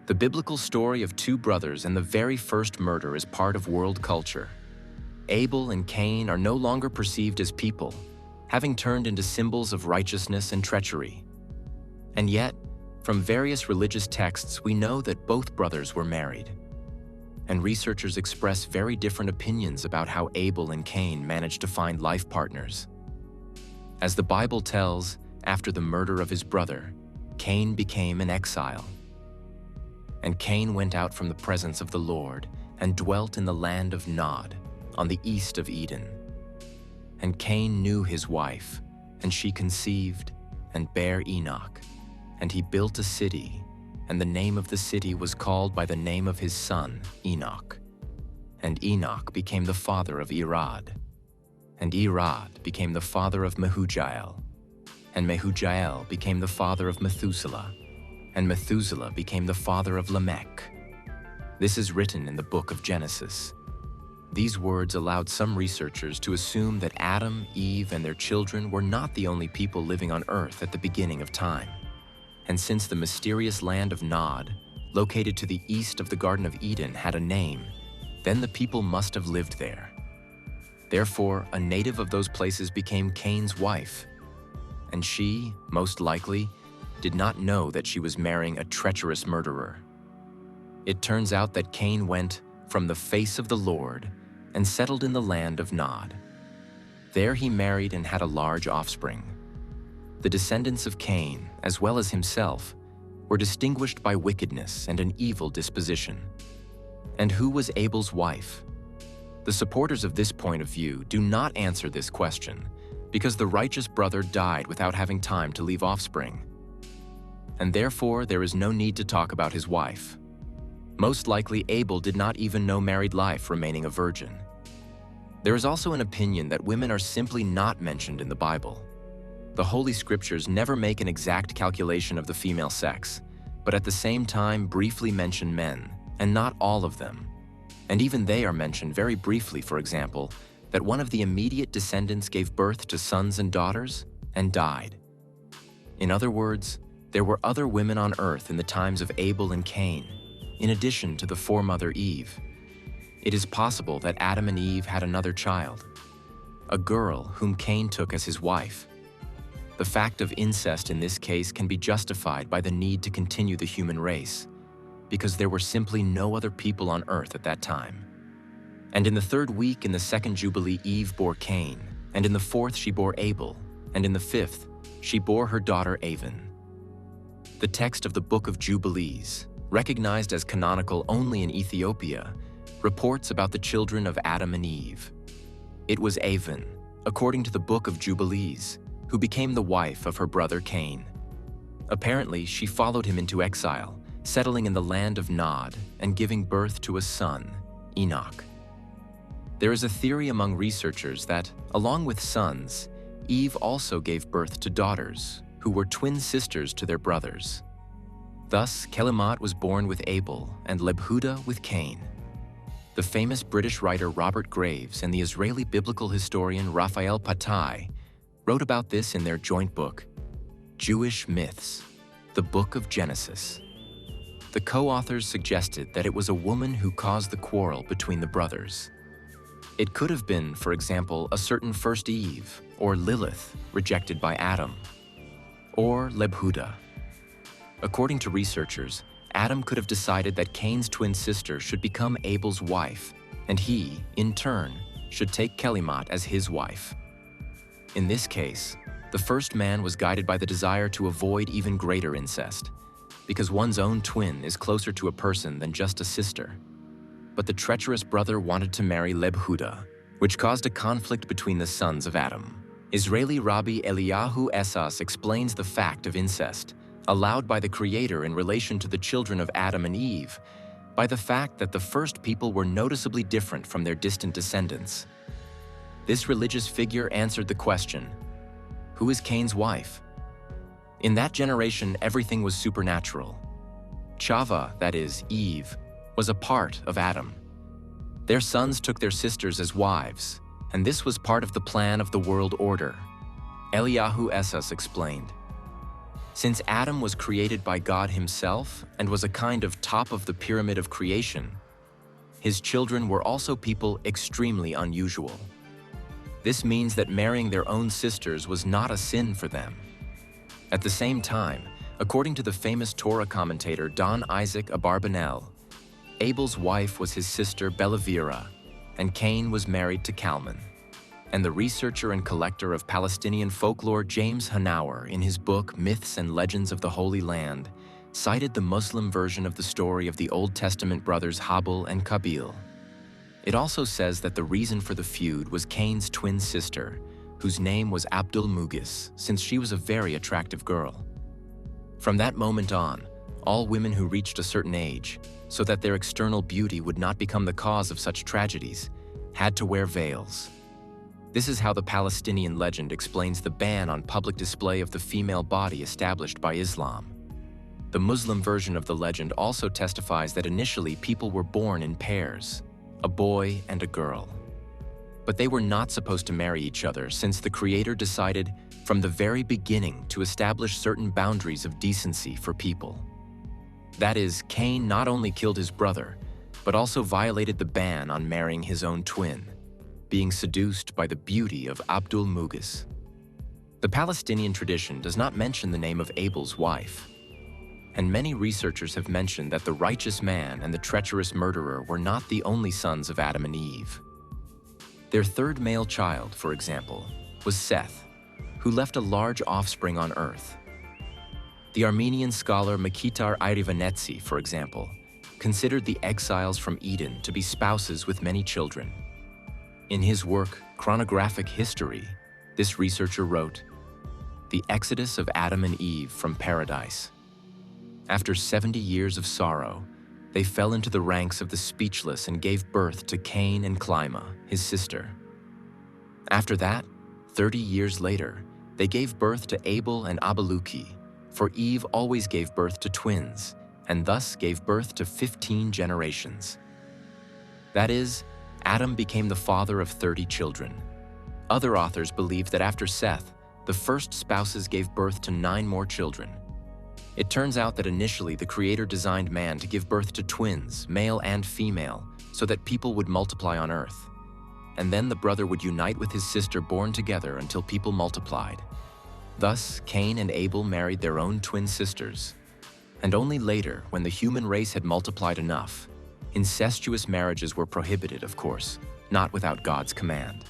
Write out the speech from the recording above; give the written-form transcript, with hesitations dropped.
The biblical story of two brothers and the very first murder is part of world culture. Abel and Cain are no longer perceived as people, having turned into symbols of righteousness and treachery. And yet, from various religious texts, we know that both brothers were married. And researchers express very different opinions about how Abel and Cain managed to find life partners. As the Bible tells, after the murder of his brother, Cain became an exile. And Cain went out from the presence of the Lord and dwelt in the land of Nod, on the east of Eden. And Cain knew his wife, and she conceived and bare Enoch. And he built a city, and the name of the city was called by the name of his son, Enoch. And Enoch became the father of Irad. And Irad became the father of Mehujael. And Mehujael became the father of Methuselah. And Methuselah became the father of Lamech. This is written in the book of Genesis. These words allowed some researchers to assume that Adam, Eve, and their children were not the only people living on earth at the beginning of time. And since the mysterious land of Nod, located to the east of the Garden of Eden, had a name, then the people must have lived there. Therefore, a native of those places became Cain's wife. And she, most likely, did not know that she was marrying a treacherous murderer. It turns out that Cain went from the face of the Lord and settled in the land of Nod. There he married and had a large offspring. The descendants of Cain, as well as himself, were distinguished by wickedness and an evil disposition. And who was Abel's wife? The supporters of this point of view do not answer this question because the righteous brother died without having time to leave offspring. And therefore there is no need to talk about his wife. Most likely Abel did not even know married life, remaining a virgin. There is also an opinion that women are simply not mentioned in the Bible. The Holy Scriptures never make an exact calculation of the female sex, but at the same time briefly mention men, and not all of them. And even they are mentioned very briefly, for example, that one of the immediate descendants gave birth to sons and daughters and died. In other words, there were other women on earth in the times of Abel and Cain, in addition to the foremother Eve. It is possible that Adam and Eve had another child, a girl whom Cain took as his wife. The fact of incest in this case can be justified by the need to continue the human race, because there were simply no other people on earth at that time. And in the third week in the second Jubilee, Eve bore Cain, and in the fourth she bore Abel, and in the fifth she bore her daughter Aven. The text of the Book of Jubilees, recognized as canonical only in Ethiopia, reports about the children of Adam and Eve. It was Aven, according to the Book of Jubilees, who became the wife of her brother Cain. Apparently, she followed him into exile, settling in the land of Nod and giving birth to a son, Enoch. There is a theory among researchers that, along with sons, Eve also gave birth to daughters, who were twin sisters to their brothers. Thus, Kelimat was born with Abel and Lebhuda with Cain. The famous British writer Robert Graves and the Israeli biblical historian Raphael Patai wrote about this in their joint book, Jewish Myths, the Book of Genesis. The co-authors suggested that it was a woman who caused the quarrel between the brothers. It could have been, for example, a certain first Eve, or Lilith, rejected by Adam, or Lebhuda. According to researchers, Adam could have decided that Cain's twin sister should become Abel's wife, and he, in turn, should take Kelimat as his wife. In this case, the first man was guided by the desire to avoid even greater incest, because one's own twin is closer to a person than just a sister. But the treacherous brother wanted to marry Lebhuda, which caused a conflict between the sons of Adam. Israeli Rabbi Eliyahu Esas explains the fact of incest, allowed by the Creator in relation to the children of Adam and Eve, by the fact that the first people were noticeably different from their distant descendants. This religious figure answered the question, who is Cain's wife? In that generation, everything was supernatural. Chava, that is, Eve, was a part of Adam. Their sons took their sisters as wives, and this was part of the plan of the world order. Eliyahu Esas explained, Since Adam was created by God himself and was a kind of top of the pyramid of creation, his children were also people extremely unusual. This means that marrying their own sisters was not a sin for them. At the same time, according to the famous Torah commentator Don Isaac Abarbanel, Abel's wife was his sister Belavira, and Cain was married to Calman. And the researcher and collector of Palestinian folklore James Hanauer, in his book Myths and Legends of the Holy Land, cited the Muslim version of the story of the Old Testament brothers Habil and Qabil. It also says that the reason for the feud was Cain's twin sister, whose name was Abdul Mugis, since she was a very attractive girl. From that moment on, all women who reached a certain age, so that their external beauty would not become the cause of such tragedies, had to wear veils. This is how the Palestinian legend explains the ban on public display of the female body established by Islam. The Muslim version of the legend also testifies that initially people were born in pairs, a boy and a girl. But they were not supposed to marry each other, since the Creator decided from the very beginning to establish certain boundaries of decency for people. That is, Cain not only killed his brother, but also violated the ban on marrying his own twin, being seduced by the beauty of Abdul Mugis. The Palestinian tradition does not mention the name of Abel's wife, and many researchers have mentioned that the righteous man and the treacherous murderer were not the only sons of Adam and Eve. Their third male child, for example, was Seth, who left a large offspring on earth. The Armenian scholar Mekitar Irivanetsi, for example, considered the exiles from Eden to be spouses with many children. In his work, Chronographic History, this researcher wrote, "The exodus of Adam and Eve from paradise. After 70 years of sorrow, they fell into the ranks of the speechless and gave birth to Cain and Clima, his sister. After that, 30 years later, they gave birth to Abel and Abaluki, for Eve always gave birth to twins, and thus gave birth to 15 generations. That is, Adam became the father of 30 children. Other authors believe that after Seth, the first spouses gave birth to 9 more children. It turns out that initially the Creator designed man to give birth to twins, male and female, so that people would multiply on earth. And then the brother would unite with his sister born together until people multiplied. Thus, Cain and Abel married their own twin sisters. And only later, when the human race had multiplied enough, incestuous marriages were prohibited, of course, not without God's command.